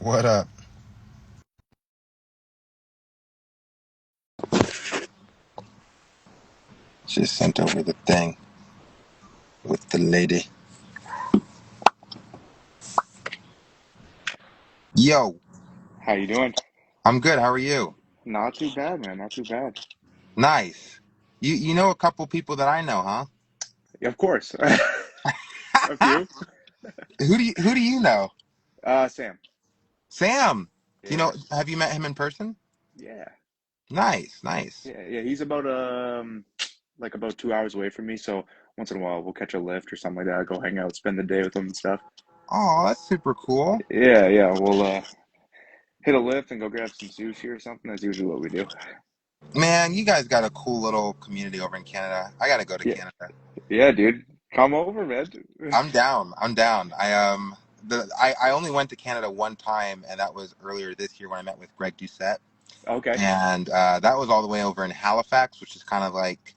What up? Just sent over the thing with the lady. Yo, How you doing? I'm good. How are you? Not too bad, man. Not too bad. Nice. You know a couple people that I know, huh? Yeah, of course. A few. Who do you know? Sam. Sam. Do you know? Yeah. Have you met him in person? Yeah. Nice, nice. Yeah. He's about like about 2 hours away from me, so once in a while we'll catch a lift or something like that. Go hang out, spend the day with him and stuff. Oh, that's super cool. Yeah. We'll hit a lift and go grab some sushi or something. That's usually what we do. Man, you guys got a cool little community over in Canada. I gotta go to Yeah. Canada. Yeah, dude. Come over, man. I'm down. I'm down. I only went to Canada one time, and that was earlier this year when I met with Greg Doucette. Okay. And that was all the way over in Halifax, which is kind of like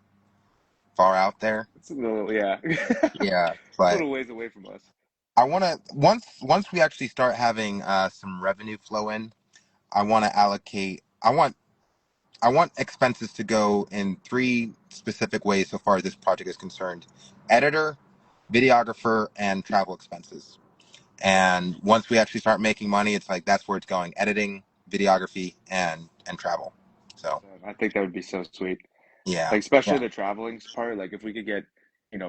far out there. It's a little yeah. A Yeah, but little ways away from us. I want to once we actually start having some revenue flow in, I want to allocate. I want expenses to go in three specific ways so far as this project is concerned: editor, videographer, and travel expenses. And once we actually start making money, it's like that's where it's going: editing, videography, and travel. So I think that would be so sweet. yeah, Like especially yeah, the traveling part, like if we could get,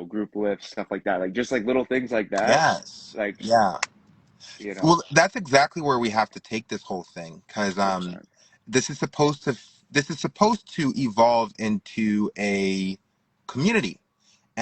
group lifts, stuff like that, like just like little things like that, yes, like, yeah. you know, Well, that's exactly where we have to take this whole thing because 100%. this is supposed to this is supposed to evolve into a community.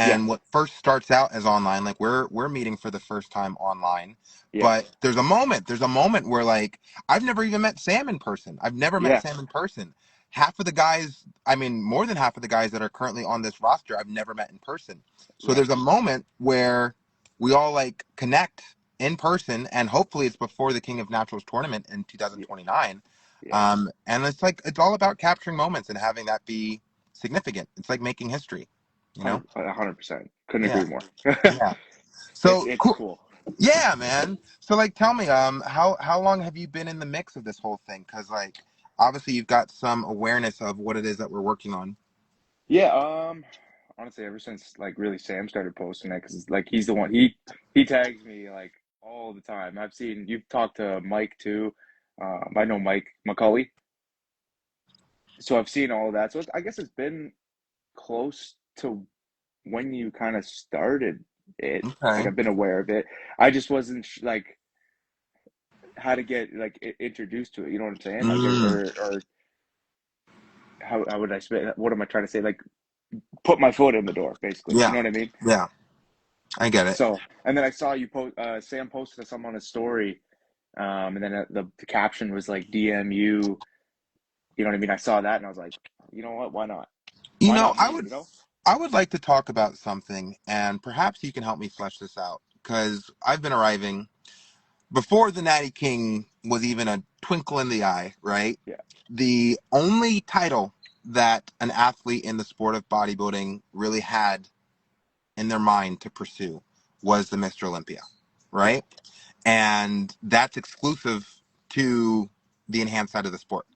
Yeah, And what first starts out as online, like we're meeting for the first time online, yeah, but there's a moment where like I've never even met Sam in person. I've never met yeah, Sam in person. Half of the guys, I mean, more than half of the guys that are currently on this roster, I've never met in person. So right. there's a moment where we all like connect in person, and hopefully it's before the King of Naturals tournament in Yeah, 2029. yeah, And it's like it's all about capturing moments and having that be significant. It's like making history, you know? 100%. Couldn't Yeah, agree more. yeah. It's So it's cool. cool. Yeah, man. So like, tell me, how long have you been in the mix of this whole thing? Because like, obviously you've got some awareness of what it is that we're working on. Yeah, honestly, ever since like really Sam started posting that, because like he's the one he tags me like all the time. I've seen you've talked to Mike too. I know Mike McCully, so I've seen all of that. So I guess it's been close to when you kind of started it. Like Okay. I've been aware of it. I just wasn't like how to get like introduced to it. You know what I'm saying? Like Mm, or how would I say? What am I trying to say? Like put my foot in the door, basically. You yeah, know what I mean? yeah. I get it. So and then I saw you post. Sam posted something on his story, and then the caption was like DMU. You know what I mean? I saw that and I was like, you know what? Why not? You Why know, not me? You know? I would like to talk about something, and perhaps you can help me flesh this out because I've been arriving before the Natty King was even a twinkle in the eye, right? Yeah. The only title that an athlete in the sport of bodybuilding really had in their mind to pursue was the Mr. Olympia, Yeah. right? And that's exclusive to the enhanced side of the sport.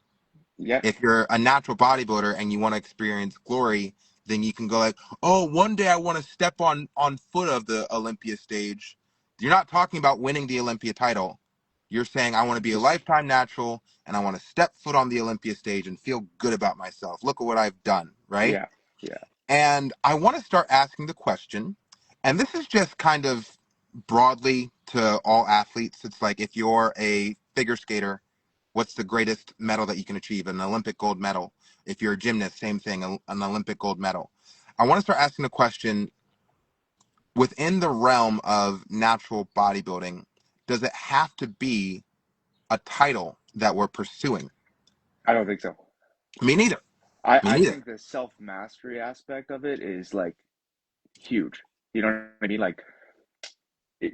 Yeah. If you're a natural bodybuilder and you want to experience glory, then you can go like, oh, one day I want to step on foot of the Olympia stage. You're not talking about winning the Olympia title. You're saying I want to be a Just lifetime natural and I want to step foot on the Olympia stage and feel good about myself. Look at what I've done, right? yeah. Yeah. And I want to start asking the question, and this is just kind of broadly to all athletes. It's like if you're a figure skater, what's the greatest medal that you can achieve? An Olympic gold medal. If you're a gymnast, same thing, an Olympic gold medal. I want to start asking the question within the realm of natural bodybuilding, does it have to be a title that we're pursuing? I don't think so. Me neither. Me I neither. think the self mastery aspect of it is like huge. You know what I mean? Like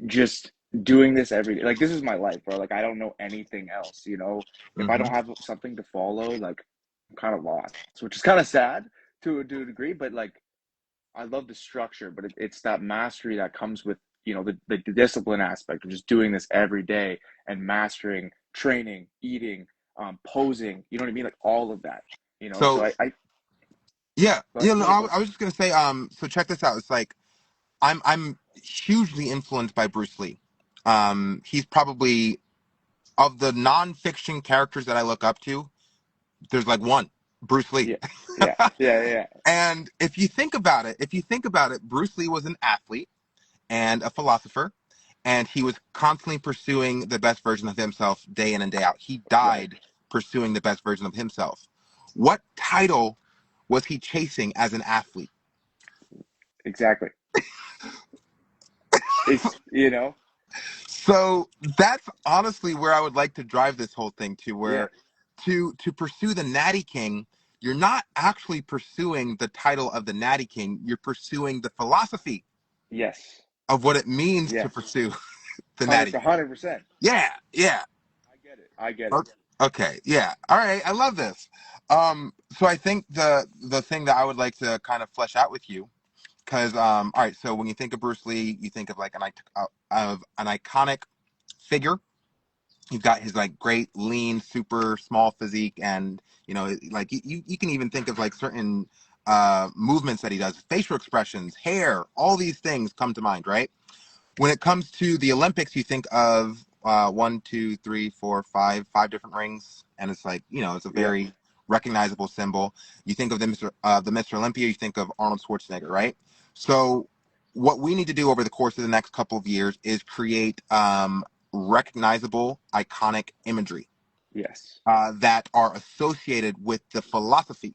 just doing this every day. Like this is my life, bro. Like I don't know anything else. If I Hmm. don't have something to follow, like I'm kind of lost, which is kind of sad to a degree. But like I love the structure, but it's that mastery that comes with the discipline aspect of just doing this every day and mastering training, eating, posing. You know what I mean? Like all of that. You know. So So I yeah, but yeah. No, yeah, go. I was just gonna say. So check this out. It's like I'm hugely influenced by Bruce Lee. He's probably of the nonfiction characters that I look up to. There's like one, Bruce Lee. Yeah, yeah, yeah, yeah. And if you think about it, Bruce Lee was an athlete and a philosopher, and he was constantly pursuing the best version of himself day in and day out. He Right. died pursuing the best version of himself. What title was he chasing as an athlete? Exactly. It's So that's honestly where I would like to drive this whole thing to, yeah. where to pursue the Natty King, you're not actually pursuing the title of the Natty King. You're pursuing the philosophy Yes. of what it means to Yes. pursue the Natty King. 100%. Yeah, yeah. I get it. I get it. Okay, yeah. All right, I love this. So I think the thing that I would like to kind of flesh out with you, because all right, so when you think of Bruce Lee, you think of like of an iconic figure. He's got his like great lean, super small physique, and like you can even think of like certain movements that he does, facial expressions, hair, all these things come to mind, right? When it comes to the Olympics, you think of one, two, three, four, five different rings, and it's like it's a Yeah. very recognizable symbol. You think of the Mr. Olympia, you think of Arnold Schwarzenegger, right? So what we need to do over the course of the next couple of years is create recognizable, iconic imagery Yes. that are associated with the philosophy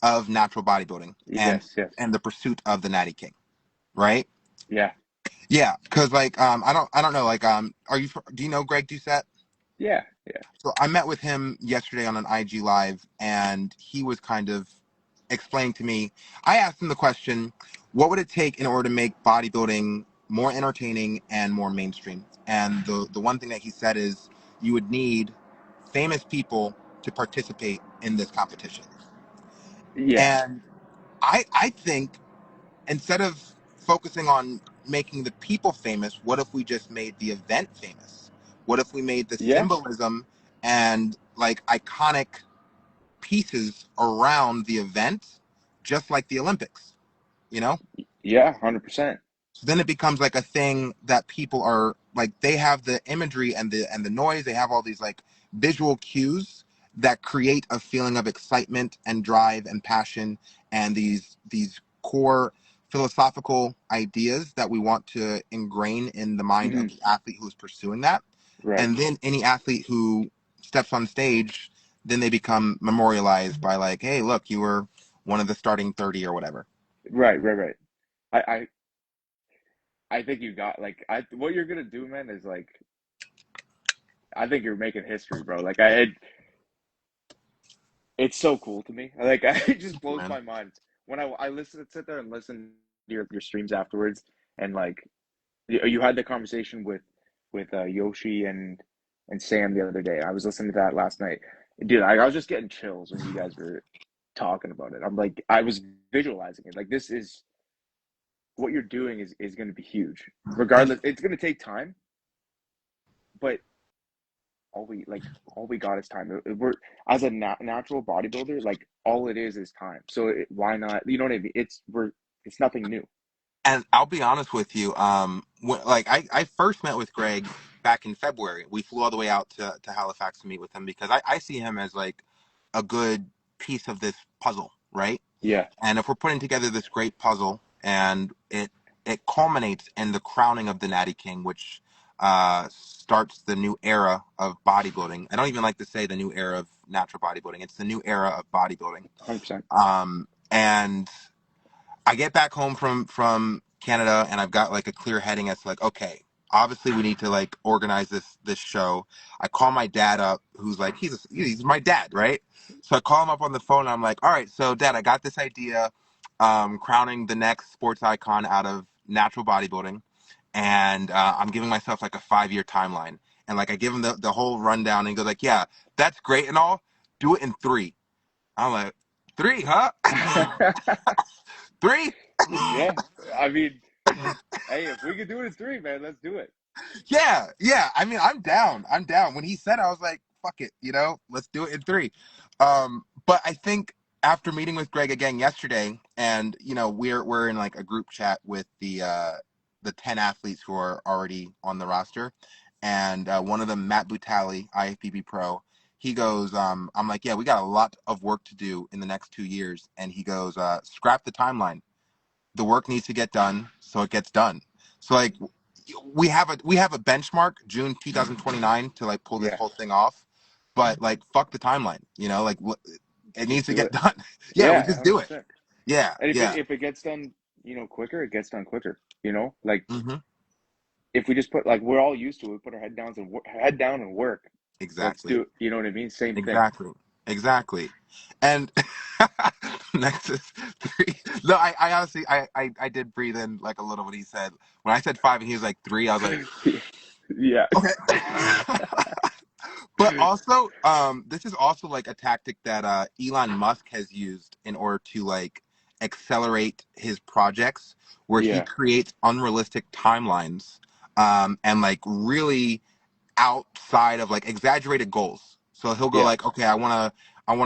of natural bodybuilding and Yes. Yes. the pursuit of the Natty King, right? Yeah. Yeah, because like I don't know, like do you know Greg Doucette? Yeah. Yeah. So I met with him yesterday on an IG live, and he was kind of explaining to me. I asked him the question, what would it take in order to make bodybuilding more entertaining and more mainstream? And the one thing that he said is you would need famous people to participate in this competition. Yeah. And I think instead of focusing on making the people famous, what if we just made the event famous? What if we made the Yeah. symbolism and like iconic pieces around the event just like the Olympics, you know? Yeah. 100%. So then it becomes like a thing that people are like, they have the imagery and the noise, they have all these like visual cues that create a feeling of excitement and drive and passion, and these core philosophical ideas that we want to ingrain in the mind Hmm. of the athlete who's pursuing that. Right. And then any athlete who steps on stage, then they become memorialized by like, hey, look, you were one of the starting 30 or whatever. Right. Right. Right. I think you got like I what you're gonna do, man, is like I think you're making history, bro. Like it's so cool to me. Like it just blows Man. my mind when I sit there and listen to your streams afterwards, and like you had the conversation with Yoshi and Sam the other day. I was listening to that last night, dude. I was just getting chills when you guys were talking about it. I'm like, I was visualizing it. Like this is what you're doing is going to be huge. And Regardless, it's going to take time, but all we got is time. We're as a natural bodybuilder, like all it is time. So why not? You know what I mean? It's nothing new. And I'll be honest with you. Like I first met with Greg back in February. We flew all the way out to Halifax to meet with him because I see him as like a good piece of this puzzle, right? Yeah, And if we're putting together this great puzzle, and it culminates in the crowning of the Natty King, which starts the new era of bodybuilding. I don't even like to say the new era of natural bodybuilding. It's the new era of bodybuilding. 100%. And I get back home from Canada, and I've got like a clear heading as to like, okay, obviously we need to like organize this show. I call my dad up, who's like he's my dad, right? So I call him up on the phone, and I'm like, all right, so Dad, I got this idea, crowning the next sports icon out of natural bodybuilding, and I'm giving myself like a 5-year timeline, and like I give him the whole rundown, and he goes like, yeah, that's great and all, do it in 3. I'm like, 3, huh? 3? Yeah, I mean, hey, if we could do it in 3, man, let's do it. Yeah, yeah. I mean, I'm down. I'm down. When he said, I was like, "Fuck it," let's do it in three. But I think after meeting with Greg again yesterday, and we're in like a group chat with the 10 athletes who are already on the roster, and one of them, Matt Butali, IFBB Pro. He goes, I'm like, yeah, we got a lot of work to do in the next 2 years, and he goes, scrap the timeline. The work needs to get done, so it gets done. So like we have a benchmark, June 2029, to like pull this Yeah, whole thing off. But like fuck the timeline, like it just needs to do get it. done. Yeah, we Yeah, just do it. 100%. Yeah, And if it yeah. if it gets done, quicker, it gets done quicker. Like Hmm. if we just put like we're all used to it, we put our head down and work. Let's Exactly. do it. You know what I mean? Same thing. Exactly. Exactly. And next is three. No, I honestly I did breathe in like a little when he said when I said five and he was like three, I was like, Yeah. okay. But also, this is also like a tactic that Elon Musk has used in order to like accelerate his projects, where he Yeah. creates unrealistic timelines, and like really outside of like exaggerated goals. So he'll go Yeah. like, okay, I want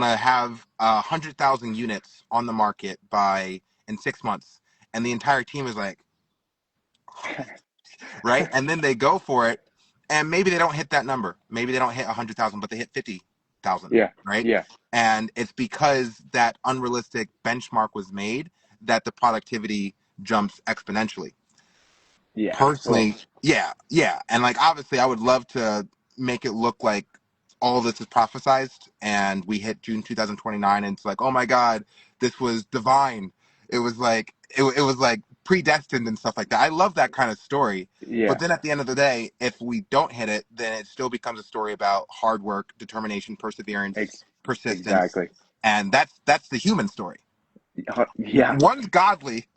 to have 100,000 units on the market by in 6 months, and the entire team is like, right? And then they go for it, and maybe they don't hit that number. Maybe they don't hit 100,000, but they hit 50,000, Yeah. right? Yeah. And it's because that unrealistic benchmark was made that the productivity jumps exponentially. Yeah. Well, Personally, yeah, yeah. And like obviously I would love to make it look like all this is prophesized and we hit June 2029 and it's like, oh my God, this was divine. It was like it was like predestined and stuff like that. I love that kind of story. But yeah. then at the end of the day, if we don't hit it, then it still becomes a story about hard work, determination, perseverance, Ex persistence, exactly. and that's the human story. Yeah. One's godly,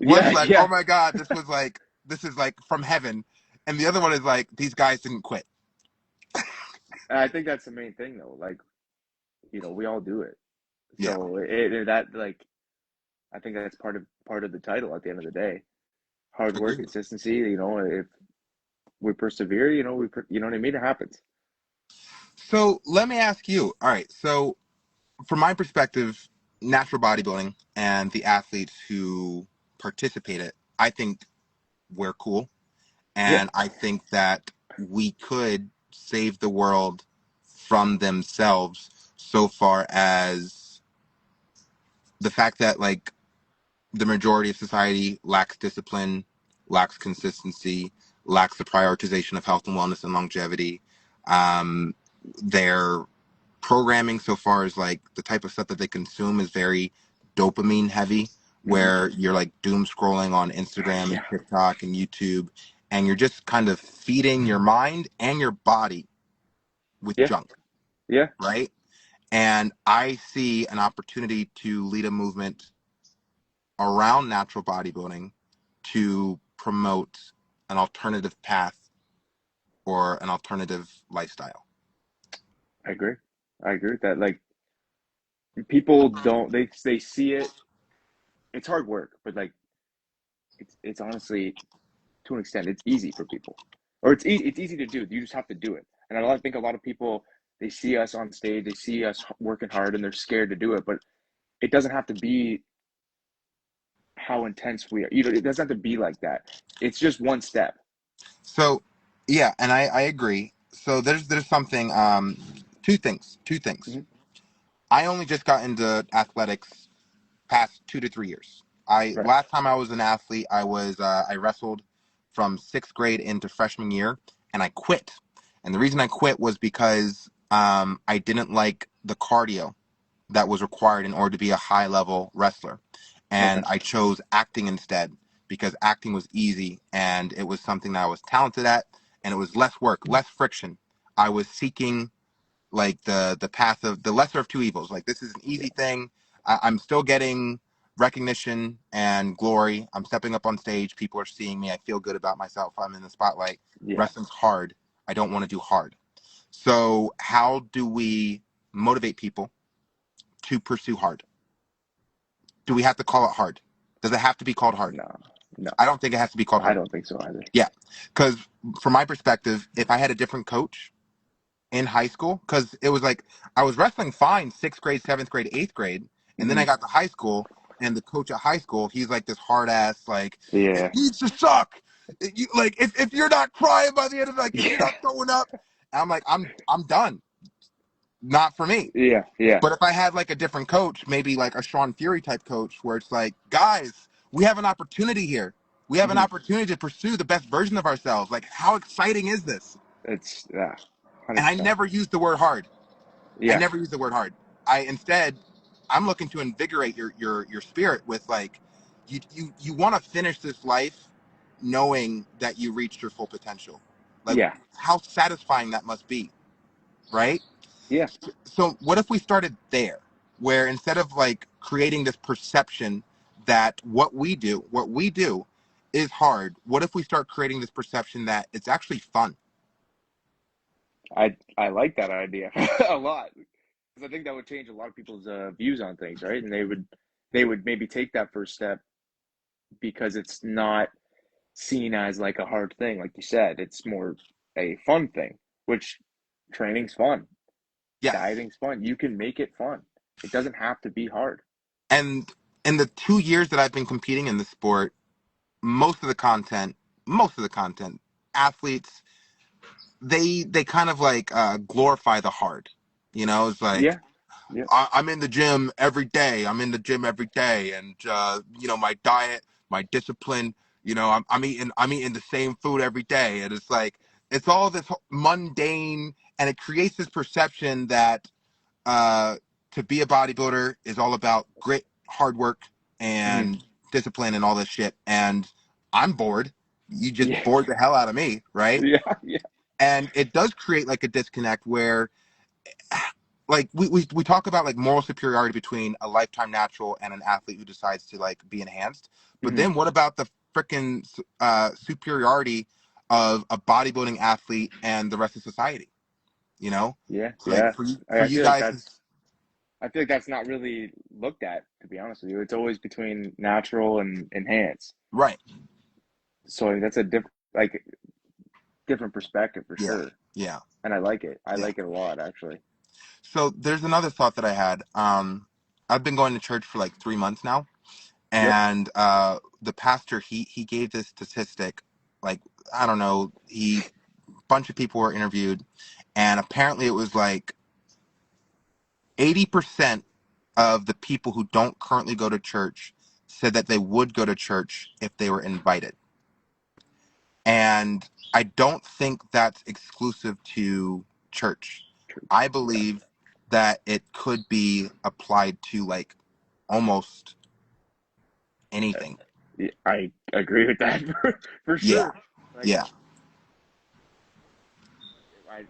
one's Yeah. like, oh Yeah. my God, this is like from heaven. And the other one is like, these guys didn't quit. And I think that's the main thing though. Like, we all do it. Yeah. So that like I think that's part of the title at the end of the day. Hard work, Agreed. consistency, if we persevere, you know what I mean? It happens. So let me ask you, all right, so from my perspective, natural bodybuilding and the athletes who participate it, I think we're cool. Yeah. And I think that we could save the world from themselves so far as the fact that like the majority of society lacks discipline, lacks consistency, lacks the prioritization of health and wellness and longevity. Um, their programming, so far as like the type of stuff that they consume, is very dopamine heavy, Hmm. where you're like doom scrolling on Instagram and Yeah. TikTok and YouTube, and you're just kind of feeding your mind and your body with Yeah. junk, Yeah. right? And I see an opportunity to lead a movement around natural bodybuilding to promote an alternative path or an alternative lifestyle. I agree. I agree with that. Like people don't they see it. It's hard work, but like it's honestly to an extent it's easy for people. Or it's easy to do. You just have to do it. And think a lot of people they see us on stage, they see us working hard and they're scared to do it, but it doesn't have to be how intense we are. It doesn't have to be like that. It's just one step. So, yeah, and I agree. So there's something, two things. Hmm. I only just got into athletics past 2 to 3 years. I Right. last time I was an athlete, I wrestled from sixth grade into freshman year, and I quit. And the reason I quit was because I didn't like the cardio that was required in order to be a high level wrestler. Okay. And I chose acting instead because acting was easy and it was something that I was talented at and it was less work, less friction. I was seeking like the path of the lesser of two evils. Like this is an easy thing. I'm still getting recognition and glory. I'm stepping up on stage. People are seeing me. I feel good about myself. I'm in the spotlight. Yeah. Wrestling's hard. I don't want to do hard. So how do we motivate people to pursue hard? Do we have to call it hard? Does it have to be called hard? No. No, I don't think it has to be called I hard. don't think so either. Yeah, because from my perspective, if I had a different coach in high school, because it was like I was wrestling fine sixth grade, seventh grade, eighth grade, and then Hmm. I got to high school, and the coach at high school, he's like this hard ass, like it Yeah. needs to suck. Like if you're not crying by the end of it, like if you're Yeah. not throwing up, I'm like I'm done. Not for me. Yeah. Yeah. But if I had like a different coach, maybe like a Shaun Fury type coach, where it's like, guys, we have an opportunity here. We have an Hmm. opportunity to pursue the best version of ourselves. Like, how exciting is this? It's yeah, And I 100%. never used the word hard. I Yeah. never use the word hard. I instead, I'm looking to invigorate your spirit with like, you want to finish this life knowing that you reached your full potential. Like, Yeah. how satisfying that must be, right? Yeah. So what if we started there, where instead of like creating this perception that what we do is hard, what if we start creating this perception that it's actually fun? I like that idea a lot because I think that would change a lot of people's views on things, right? And they would maybe take that first step because it's not seen as like a hard thing, like you said. It's more a fun thing, which training's fun, Yes. dieting's fun. You can make it fun. It doesn't have to be hard. And in the 2 years that I've been competing in the sport, most of the content, most of the content, athletes, they kind of like glorify the hard. It's like Yeah. Yeah. I'm in the gym every day. I'm in the gym every day, and my diet, my discipline. I'm eating the same food every day, and it's like it's all this mundane, and it creates this perception that uh, to be a bodybuilder is all about grit, hard work, Hmm. and discipline, and all this shit. And I'm bored. You just Yeah. bored the hell out of me, right? Yeah. Yeah. And it does create like a disconnect where like we talk about like moral superiority between a lifetime natural and an athlete who decides to like be enhanced, but Hmm. then what about the freaking superiority of a bodybuilding athlete and the rest of society? Yeah. It's like Yeah. for I you feel like guys that's I feel like that's not really looked at, to be honest with you. It's always between natural and enhance. right. So that's a different perspective for Yeah, sure. yeah, And I like it. I yeah. like it a lot, actually. So there's another thought that I had. I've been going to church for like 3 months now, Yep. and the pastor he gave this statistic, like I don't know, he bunch of people were interviewed, and apparently it was like 80% of the people who don't currently go to church said that they would go to church if they were invited. And I don't think that's exclusive to church. Church. I Yeah. believe that it could be applied to like almost anything. Yeah, I agree with that for Yeah, sure. Like, yeah.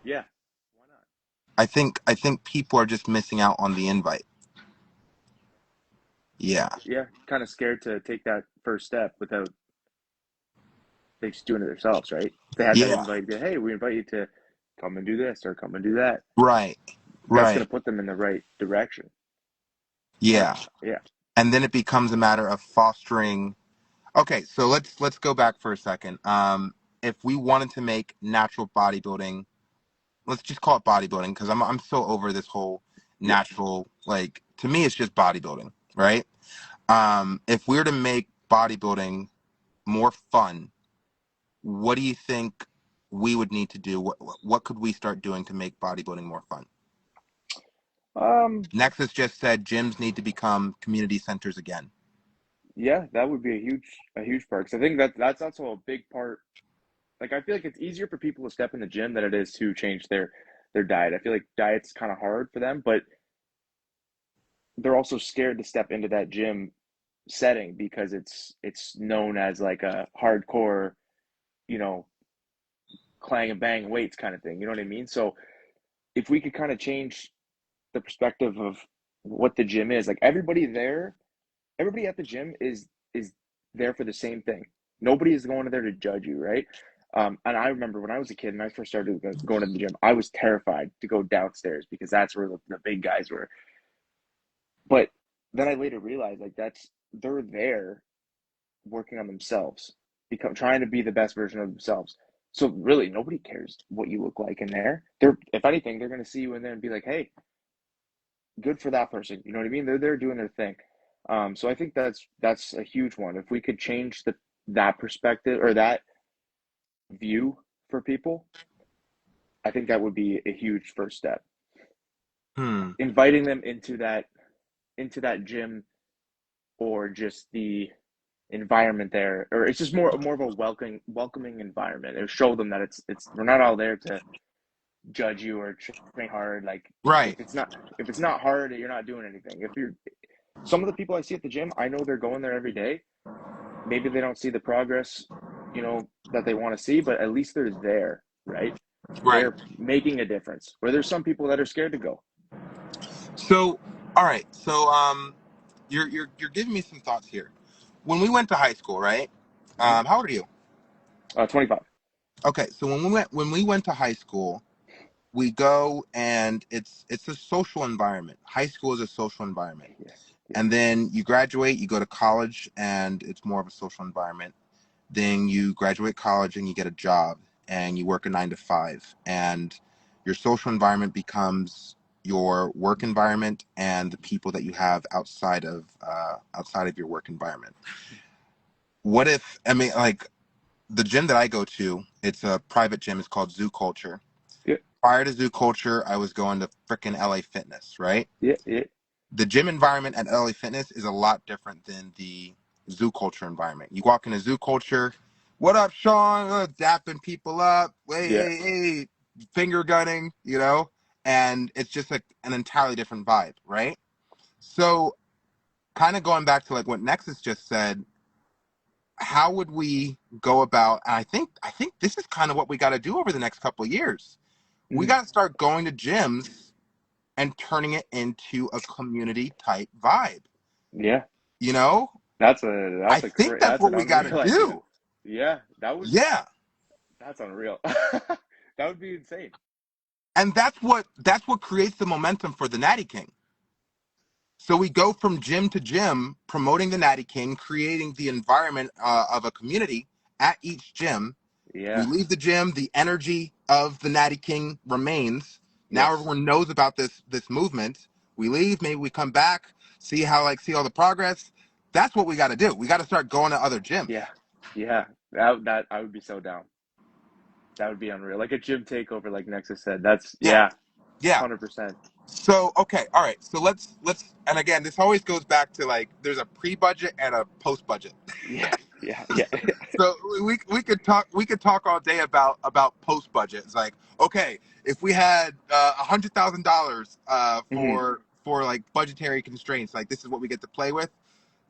yeah. Why not? I think people are just missing out on the invite. Yeah. Yeah. Kind of scared to take that first step without they just doing it themselves, right? If they had that Yeah. invite, hey, we invite you to come and do this or come and do that. Right. That's going Right. to put them in the right direction. And Yeah. yeah. And then it becomes a matter of fostering. Okay, so let's go back for a second. If we wanted to make natural bodybuilding, let's just call it bodybuilding because I'm so over this whole Yeah. natural, like to me it's just bodybuilding, right? If we were to make bodybuilding more fun, what do you think we would need to do? What could we start doing to make bodybuilding more fun? Um, Nexus just said gyms need to become community centers again. yeah, that would be a huge part. 'Cause I think that's also a big part. Like I feel like it's easier for people to step in the gym than it is to change their diet. I feel like diet's kind of hard for them, but they're also scared to step into that gym setting because it's known as like a hardcore, you know, clang and bang weights kind of thing. You know what I mean? So if we could kind of change the perspective of what the gym is, like everybody at the gym is there for the same thing. Nobody is going there to judge you, right? And I remember when I was a kid and I first started going to the gym, I was terrified to go downstairs because that's where the big guys were. But then I later realized like they're there working on themselves, trying to be the best version of themselves. So really, nobody cares what you look like in there. They're, if anything, they're going to see you in there and be like, "Hey, good for that person." You know what I mean? They're there doing their thing. So I think that's a huge one. If we could change that perspective or that view for people, I think that would be a huge first step. Hmm. Inviting them into that gym, or just the environment there, or it's just more of a welcoming environment. It show them that it's we're not all there to judge you or train hard. Like Right. if it's not hard, you're not doing anything. If you're Some of the people I see at the gym, I know they're going there every day. Maybe they don't see the progress, that they want to see, but at least they're there, right? Right. They're making a difference. Where there's some people that are scared to go. So, all right. So, you're giving me some thoughts here. When we went to high school, right? Mm-hmm. How old are you? 25. Okay. So when we went to high school, we go and it's a social environment. High school is a social environment, Yeah, yeah, and then you graduate, you go to college, and it's more of a social environment. Then you graduate college and you get a job and you work a 9 to 5, and your social environment becomes your work environment and the people that you have outside of your work environment. What if, I mean, like, the gym that I go to, it's a private gym. It's called Zoo Culture. yeah, Prior to Zoo Culture, I was going to frickin' LA Fitness, right? yeah, yeah, The gym environment at LA Fitness is a lot different than the Zoo Culture environment. You walk into Zoo Culture, what up, Shaun? Dapping people up, hey, yeah. hey, hey, finger gunning, and it's just like an entirely different vibe, right? So, kind of going back to like what Nexus just said, how would we go about? And I think this is kind of what we got to do over the next couple of years. We Mm, got to start going to gyms and turning it into a community type vibe. yeah. You know, I think that's That's what an we got to unreal idea. do. Yeah, Yeah, that's unreal. That would be insane. and that's what creates the momentum for the Natty King. So we go from gym to gym, promoting the Natty King, creating the environment of a community at each gym. We Yeah. leave the gym, the energy of the Natty King remains. Now Yes. everyone knows about this movement. We leave, maybe we come back, see all the progress. That's what we got to do. We got to start going to other gyms. Yeah. Yeah. That I would be so down. That would be unreal. Like a gym takeover, like Nexus said. That's Yeah, yeah, yeah. 100%. So okay, all right. So let's and again, this always goes back to like there's a pre-budget and a post-budget. Yeah. Yeah. Yeah. So we could talk all day about post-budget. It's like, okay, if we had $100,000 Hmm. for like budgetary constraints, like this is what we get to play with.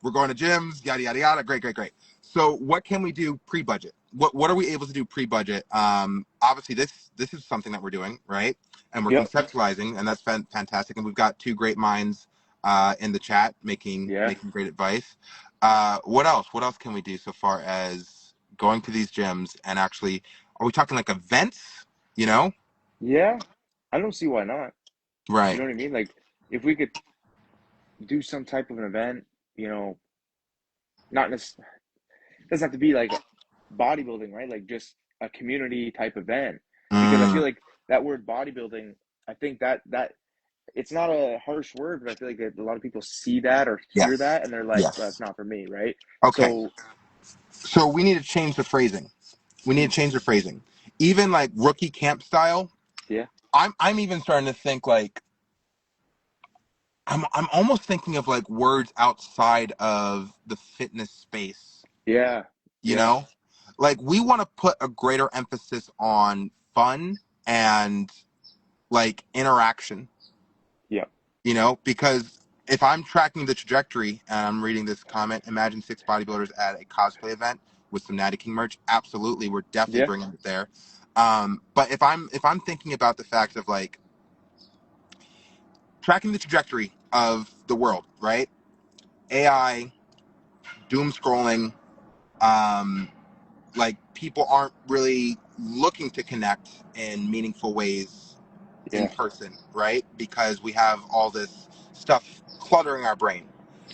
We're going to gyms, yada yada yada. Great, great, great. So what can we do pre-budget? What are we able to do pre-budget? Obviously this is something that we're doing, right? And we're Yep. conceptualizing, and that's fantastic. And we've got two great minds in the chat making Yeah. making great advice. What else? What else can we do so far as going to these gyms and actually? Are we talking like events? You know, Yeah. I don't see why not. You right? know what I mean? Like if we could do some type of an event, you know, not necessarily doesn't have to be like bodybuilding, right? Like just a community type event. Because I feel Mm, like that word bodybuilding, I think that it's not a harsh word, but I feel like a lot of people see that or hear yes, that and they're like, well, yes. that's not for me, right? Okay, So, so we need to change the phrasing. We need mm, to change the phrasing. Even like rookie camp style. yeah, I'm even starting to think like I'm almost thinking of like words outside of the fitness space. yeah, You yeah, know, like we want to put a greater emphasis on fun and like interaction. yeah, Because if I'm tracking the trajectory and I'm reading this comment, imagine six bodybuilders at a cosplay event with some Natty King merch. Absolutely, we're definitely yeah, bringing it there. But if I'm thinking about the fact of like tracking the trajectory of the world, right? AI, doom scrolling, um, like people aren't really looking to connect in meaningful ways in yeah, person, right? Because we have all this stuff cluttering our brain.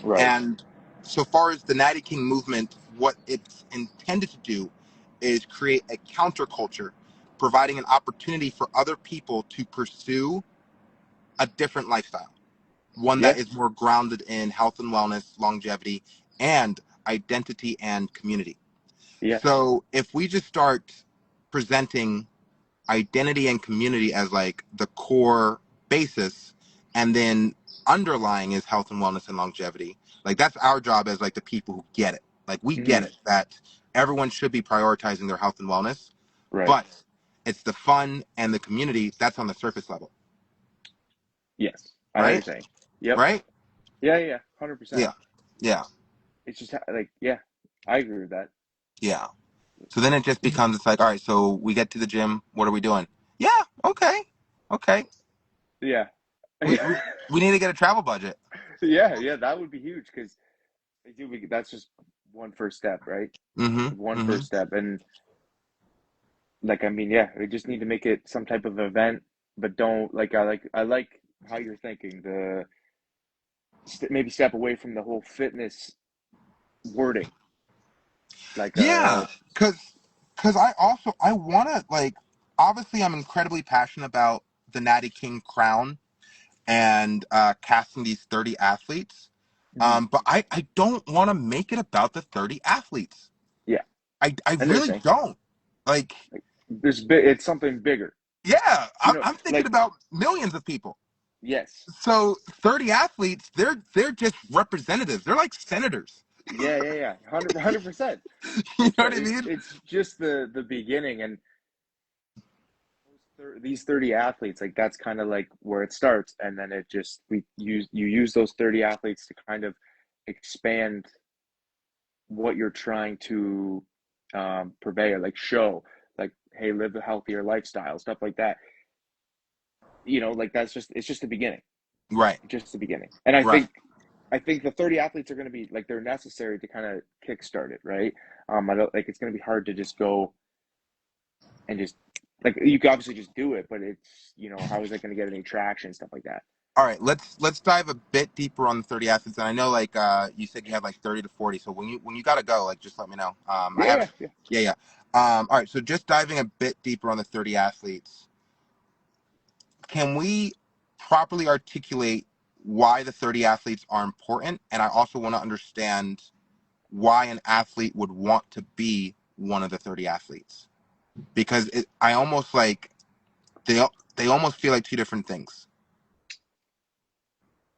right. And so far as the Natty King movement, what it's intended to do is create a counterculture, providing an opportunity for other people to pursue a different lifestyle, one that Yeah, is more grounded in health and wellness, longevity, and identity and community. yeah, So if we just start presenting identity and community as like the core basis, and then underlying is health and wellness and longevity, like that's our job as like the people who get it. Like we get hmm, it that everyone should be prioritizing their health and wellness, right. but it's the fun and the community that's on the surface level, Yes, I know what you're right? saying. Yep. Right? Yeah, yeah, 100%. Yeah. Yeah. It's just like, yeah, I agree with that. Yeah. So then it just becomes, it's like, all right, so we get to the gym. What are we doing? Yeah. Okay. Okay. Yeah. We, we, we need to get a travel budget. Yeah, yeah, that would be huge because that's just one first step, right? Mm-hmm. One Mm-hmm. first step. And like, I mean, yeah, we just need to make it some type of event, but don't I like how you're thinking. Maybe step away from the whole fitness wording. Like, Yeah. Cause I wanna like, obviously I'm incredibly passionate about the Natty King crown and casting these 30 athletes. mhm, But I don't want to make it about the 30 athletes. yeah, I I know what you're really saying. don't. Like, Like, it's something bigger. yeah, You know, I'm thinking like, about millions of people. yes, So 30 athletes, they're just representatives. They're like senators. yeah, yeah, yeah, 100%. You know It's what like I mean? it's just the beginning, and these 30 athletes, like that's kind of like where it starts, and then you use those 30 athletes to kind of expand what you're trying to purvey, like show, like, hey, live a healthier lifestyle, stuff like that. Like it's just the beginning, Right, just the beginning. And right. I think the 30 athletes are going to be like they're necessary to kind of kickstart it, right? I don't like it's going to be hard to just go and just like you can obviously just do it, but it's how is that going to get any traction, stuff like that. All right, let's dive a bit deeper on the 30 athletes. And I know like you said you have like 30 to 40. So when you gotta go, like just let me know. I Yeah, have yeah, yeah. yeah, yeah. All right, so just diving a bit deeper on the 30 athletes, can we properly articulate why the 30 athletes are important? And I also want to understand why an athlete would want to be one of the 30 athletes. Because I almost like they almost feel like two different things.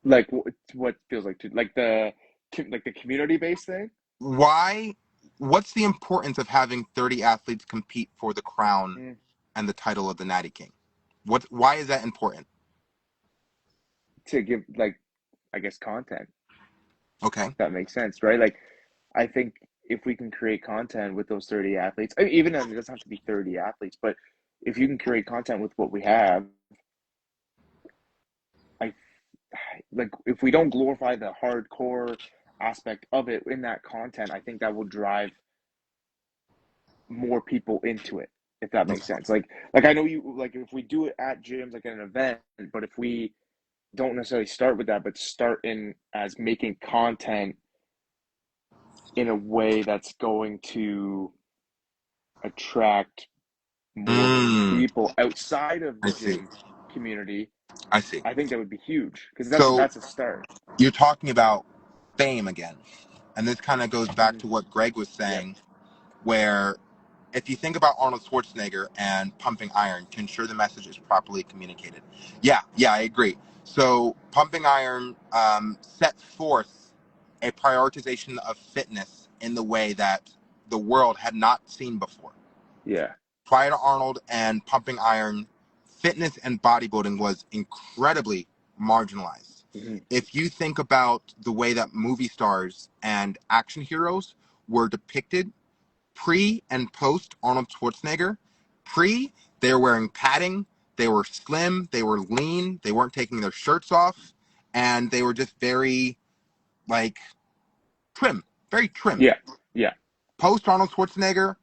Like what feels like like the community based thing. Why? What's the importance of having 30 athletes compete for the crown Mm. and the title of the Natty King? Why is that important? To give like I guess content, Okay. if that makes sense, right? Like I think if we can create content with those 30 athletes, I mean, even then it doesn't have to be 30 athletes, but if you can create content with what we have, I like if we don't glorify the hardcore aspect of it in that content, I think that will drive more people into it, if that makes sense. Like I know you like if we do it at gyms like at an event, but if we don't necessarily start with that, but start in as making content in a way that's going to attract more Mm, people outside of I the see. gym community, I see. I think that would be huge because So that's a start. you're talking about fame again. And this kind of goes back Mhm. to what Greg was Yeah, saying, where if you think about Arnold Schwarzenegger and pumping iron to ensure the message is properly communicated. Yeah, yeah, I agree. So pumping iron set forth a prioritization of fitness in the way that the world had not seen before. yeah, Prior to Arnold and pumping iron, fitness and bodybuilding was incredibly marginalized. hmm, If you think about the way that movie stars and action heroes were depicted pre and post Arnold Schwarzenegger. Pre, they were wearing padding, they were slim, they were lean, they weren't taking their shirts off, and they were just very like trim, very trim. yeah, yeah, Post Arnold Schwarzenegger,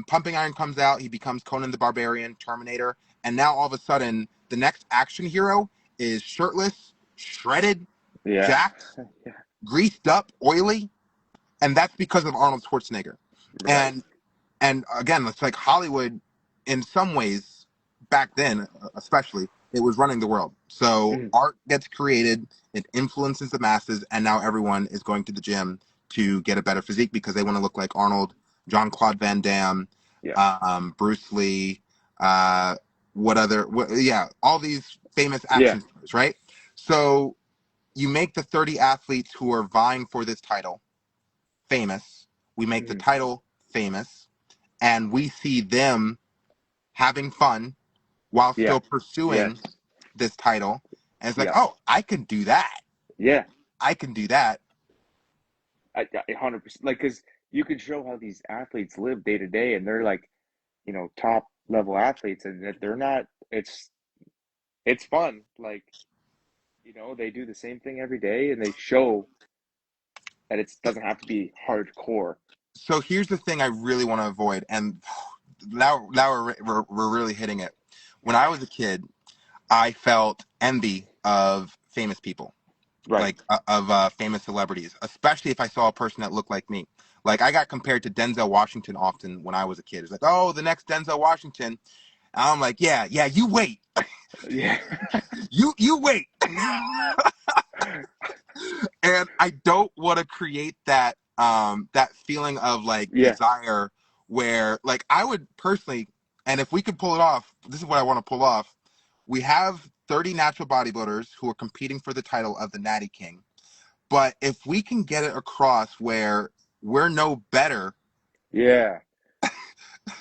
Pumping Iron comes out, he becomes Conan the Barbarian, Terminator, and now all of a sudden the next action hero is shirtless, shredded, yeah, jacked, yeah, greased up, oily. and that's because of Arnold Schwarzenegger. Right. And again, it's like Hollywood, in some ways, back then, especially, it was running the world. So Mhm. art gets created, it influences the masses, and now everyone is going to the gym to get a better physique because they want to look like Arnold, John Claude Van Damme, Yeah. Bruce Lee, yeah, all these famous Yeah. action stars, right? So you make the 30 athletes who are vying for this title famous. We make the Mhm. title famous, and we see them having fun while Yeah. still pursuing Yes. this title. And it's like, Yeah. oh, I can do that. Yeah. I can do that. 100%. Like, because you can show how these athletes live day to day, and they're like, top level athletes, and that they're not. It's fun. Like, they do the same thing every day, and they show that it doesn't have to be hardcore. So here's the thing I really want to avoid, and now we're really hitting it. When I was a kid, I felt envy of famous people, Right. like of famous celebrities, especially if I saw a person that looked like me. Like I got compared to Denzel Washington often when I was a kid. It's like, oh, the next Denzel Washington. And I'm like, yeah, yeah, you wait, Yeah. you wait. And I don't want to create that feeling of like Yeah. desire where like I would personally, and if we could pull it off, this is what I want to pull off. We have 30 natural bodybuilders who are competing for the title of the Natty King. But if we can get it across where we're no better, Yeah.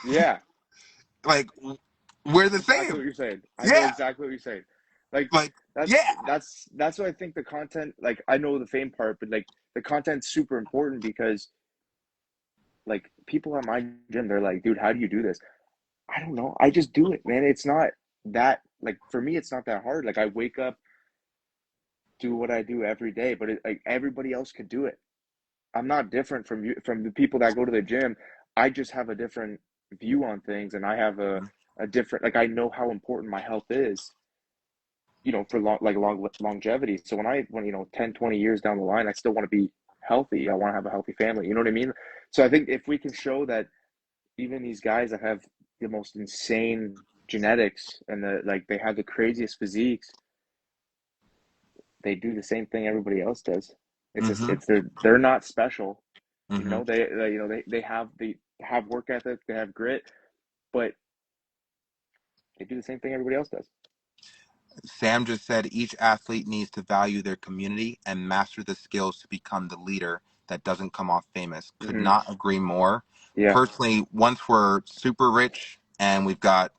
Yeah. like we're That's the exactly same. what you're saying. I know Yeah. exactly what you're saying. Like, Like, that's yeah. that's what I think the content. Like, I know the fame part, but like the content's super important because like people at my gym, they're like, dude, how do you do this? I don't know. I just do it, man. It's not that like for me, it's not that hard. Like I wake up, do what I do every day, but like everybody else could do it. I'm not different from you from the people that go to the gym. I just have a different view on things, and I have a different like I know how important my health is, for longevity. So when 10, 20 years down the line, I still want to be healthy. I want to have a healthy family. You know what I mean? So I think if we can show that even these guys that have the most insane genetics and they have the craziest physiques, they do the same thing everybody else does. It's just Mm-hmm. they're not special. Mm-hmm. They have work ethic, they have grit, but they do the same thing everybody else does. Sam just said each athlete needs to value their community and master the skills to become the leader that doesn't come off famous. Could Hmm. not agree more. Yeah. Personally, once we're super rich and we've got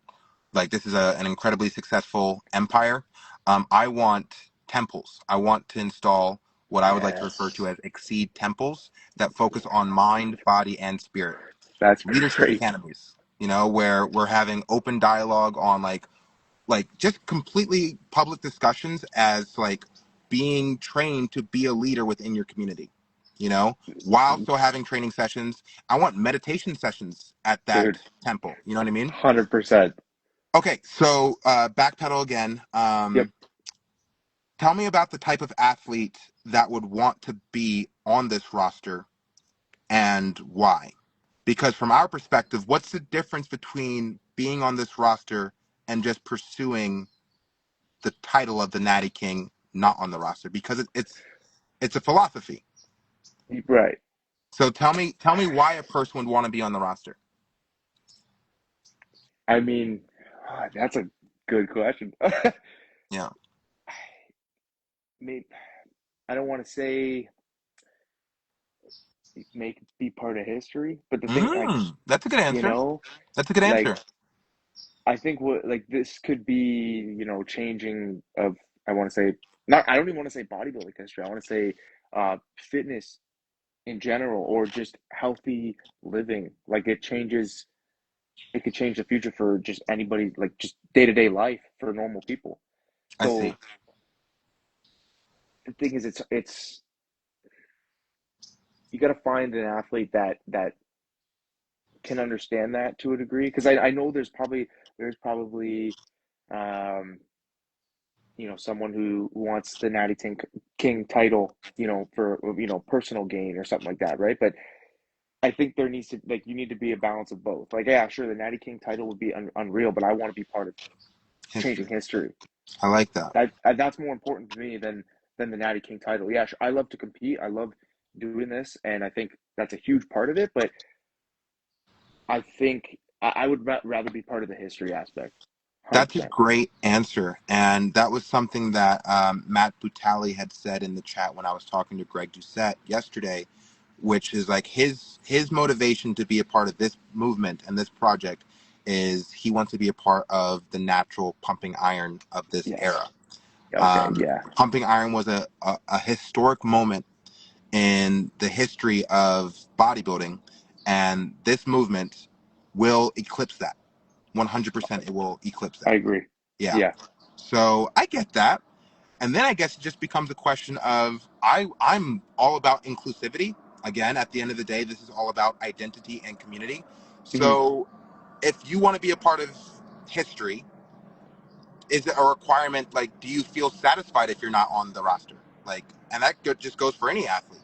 like this is an incredibly successful empire, I want temples. I want to install what I would like to refer to Yes. as exceed temples that focus on mind, body, and spirit. That's Leadership great. academies, where we're having open dialogue on like just completely public discussions as like being trained to be a leader within your community, while still having training sessions. I want meditation sessions at that Dude, temple. You know what I mean? 100%. Okay, so backpedal again. Yep. Tell me about the type of athlete that would want to be on this roster and why. Because from our perspective, what's the difference between being on this roster and just pursuing the title of the Natty King not on the roster? Because it's a philosophy. Right. So tell me why a person would want to be on the roster. I mean, that's a good question. Yeah. Maybe I don't want to say make be part of history, but the thing, like, That's a good you answer. know, That's a good like answer. I think what like this could be, changing of I want to say not I don't even want to say bodybuilding history. I want to say fitness in general or just healthy living. Like it could change the future for just anybody, like just day-to-day life for normal people. I So see. the thing is it's you got to find an athlete that can understand that to a degree because I know there's probably um someone who wants the Natty King title, for personal gain or something like that, right? But I think there needs to like you need to be a balance of both. Like, yeah, sure, the Natty King title would be unreal, but I want to be part of changing History. history. I like that. That's more important to me than the Natty King title. Yeah, sure, I love to compete. I love doing this, and I think that's a huge part of it. But I think I would rather be part of the history aspect. That's a 100%. great answer. And that was something that Matt Butali had said in the chat when I was talking to Greg Doucette yesterday, which is like his motivation to be a part of this movement and this project is he wants to be a part of the natural pumping iron of this Yes. era. Okay. Yeah. Pumping iron was a historic moment in the history of bodybuilding, and this movement will eclipse that. 100% it will eclipse I that. agree. Yeah. Yeah. So I get that. And then I guess it just becomes a question of I'm all about inclusivity. Again, at the end of the day, this is all about identity and community. Hmm. So if you want to be a part of history, is it a requirement? Like, do you feel satisfied if you're not on the roster? Like, and that just goes for any athlete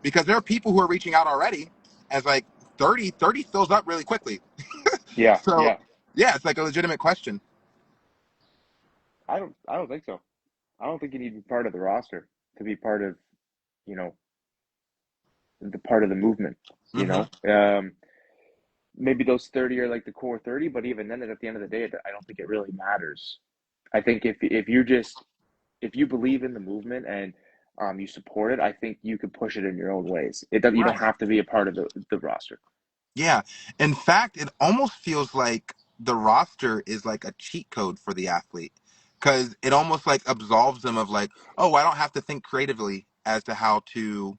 because there are people who are reaching out already as like 30 fills up really quickly. Yeah. So Yeah. yeah, it's like a legitimate question. I don't think so. I don't think you need to be part of the roster to be part of, you know, the part of the movement, you Mm-hmm. know? Maybe those 30 are like the core 30, but even then at the end of the day, I don't think it really matters. I think if you believe in the movement and you support it, I think you could push it in your own ways. You don't Right. have to be a part of the roster. Yeah. In fact, it almost feels like the roster is like a cheat code for the athlete because it almost like absolves them of like, oh, I don't have to think creatively as to how to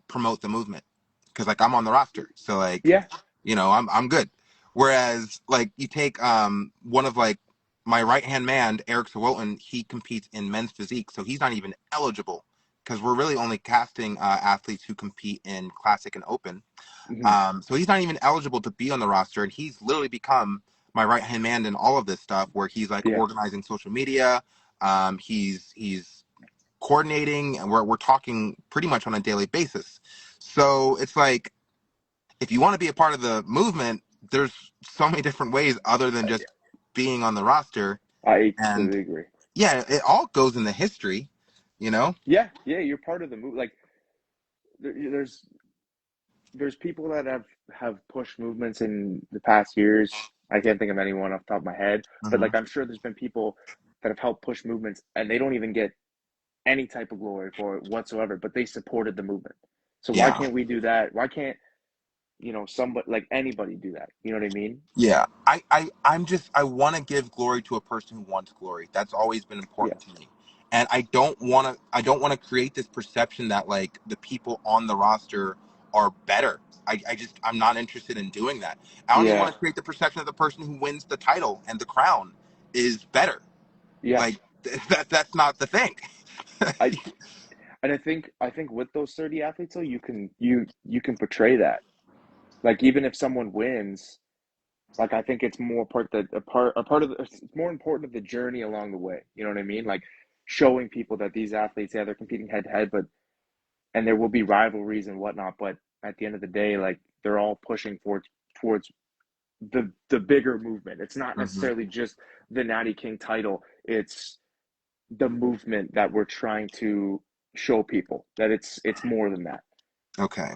promote the movement because like I'm on the roster. So like, Yeah. I'm good. Whereas like you take one of like my right hand man, Eric Sawilton, he competes in men's physique, so he's not even eligible because we're really only casting athletes who compete in classic and open. Hmm. So he's not even eligible to be on the roster, and he's literally become my right hand man in all of this stuff, where he's like Yeah. organizing social media. He's coordinating, and we're talking pretty much on a daily basis. So it's like if you want to be a part of the movement, there's so many different ways other than just being on the roster. I And completely agree. yeah, it all goes in the history, you know. Yeah. Yeah. You're part of the move. Like there's people that have pushed movements in the past years. I can't think of anyone off the top of my head, but Hmm. like I'm sure there's been people that have helped push movements and they don't even get any type of glory for it whatsoever, but they supported the movement. So why Yeah. can't we do that? Why can't, somebody like anybody do that? You know what I mean? Yeah, I want to give glory to a person who wants glory. That's always been Yeah. important to me. And I don't want to create this perception that like the people on the roster are better. I'm not interested in doing that. I don't even Yeah. want to create the perception that the person who wins the title and the crown is better. Yeah. Like that's not the thing. I and I think with those 30 athletes though, you can portray that. Like even if someone wins, like I think it's more a part of it's more important of the journey along the way. You know what I mean? Like showing people that these athletes, yeah, they're competing head to head, but and there will be rivalries and whatnot, but at the end of the day, like they're all pushing towards the bigger movement. It's not Hmm. necessarily just the Natty King title. It's the movement that we're trying to show people that it's more than that. Okay.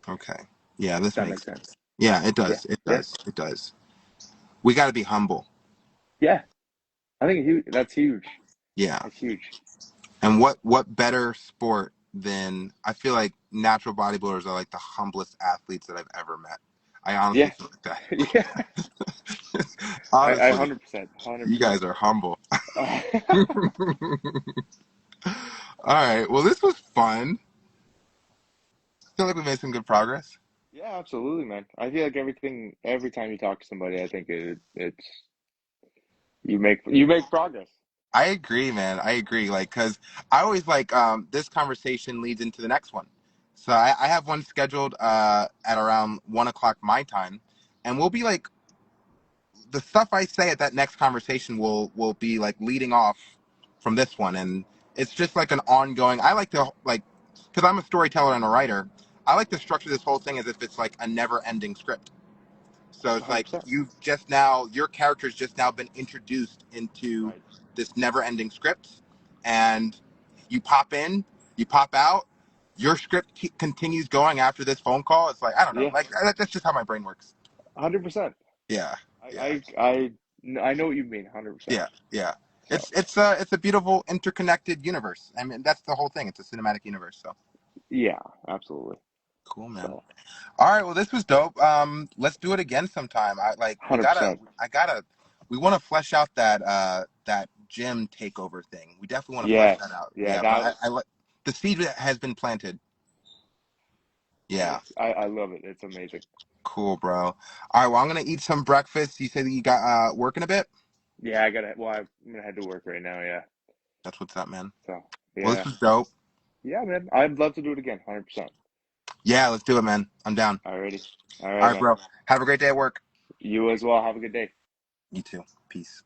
Okay. Yeah, this That makes makes sense. sense. Yeah, it Yeah. does. It Yeah. does. It does. We got to be humble. Yeah. I think that's huge. Yeah. That's huge. And what better sport than I feel like natural bodybuilders are like the humblest athletes that I've ever met. I honestly Yeah. feel like that. Yeah. I Honestly, 100%, you 100%. guys are humble. All right. Well, this was fun. I feel like we made some good progress. Yeah, absolutely, man. I feel like every time you talk to somebody, I think it's you make progress. I agree, man. I agree. Like, cause I always like this conversation leads into the next one. So I have one scheduled at around 1 o'clock my time, and we'll be like the stuff I say at that next conversation will be like leading off from this one, and it's just like an ongoing. I like to like because I'm a storyteller and a writer. I like to structure this whole thing as if it's like a never-ending script. So it's like 100%. your character's just now been introduced into Right. this never-ending script, and you pop in, you pop out, your script continues going after this phone call. It's like I don't know, Yeah. like that's just how my brain works. 100%. Yeah, yeah, I know what you mean. 100%. yeah, yeah. So It's a beautiful interconnected universe. I mean, that's the whole thing. It's a cinematic universe. So yeah, absolutely. cool, man. So All right, well, this was dope. Let's do it again sometime. $100. We want to flesh out that gym takeover thing. We definitely want to flesh that Yes. out. Yeah, Yeah, but that I the seed has been planted. Yeah, I love it. It's amazing. cool, bro. All right, well, I'm gonna eat some breakfast. You said that you got work in a bit. Yeah, I'm gonna head to work right now. Yeah. That's what's up, man. So Well, this yeah, was dope. yeah, man. I'd love to do it again. 100%. Yeah, let's do it, man. I'm down. Alrighty. All All right, right, man. bro. Have a great day at work. You as well. Have a good day. You too. Peace.